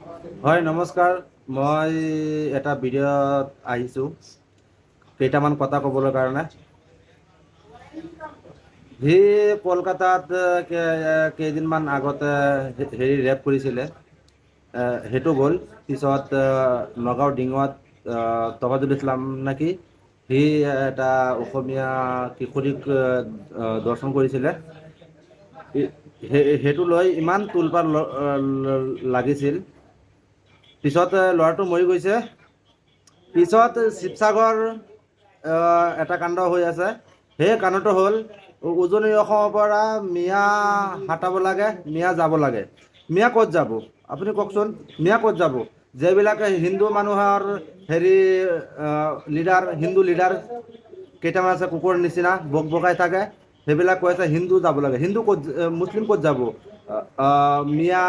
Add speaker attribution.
Speaker 1: হয় নমস্কাৰ। মই এটা ভিডিঅ'ত আহিছোঁ কেইটামান কথা ক'বলৈ কাৰণে। সি কলকাতাত কেইদিনমান আগতে ৰেপ কৰিছিলে। সেইটো গ'ল। পিছত নগাঁও ডিঙত তফাজুল ইছলাম নেকি, সি এটা অসমীয়া কিশোৰীক দৰ্শন কৰিছিলে। সেইটো লৈ ইমান তোলপাৰ লাগিছিল। পিছত ল'ৰাটো মৰি গৈছে। পিছত শিৱসাগৰ এটা কাণ্ড হৈ আছে। সেই কাণ্ডটো হ'ল উজনি অসমৰ পৰা মিয়া হটাব লাগে, মিয়া যাব লাগে। মিয়া ক'ত যাব আপুনি কওকচোন? মিয়া ক'ত যাব? যিবিলাকে হিন্দু মানুহৰ লিডাৰ, হিন্দু লিডাৰ কেইটামান আছে কুকুৰৰ নিচিনা বক বকাই থাকে, সেইবিলাক কৈ আছে হিন্দু যাব লাগে। হিন্দু ক'ত, মুছলিম ক'ত যাব? মিয়া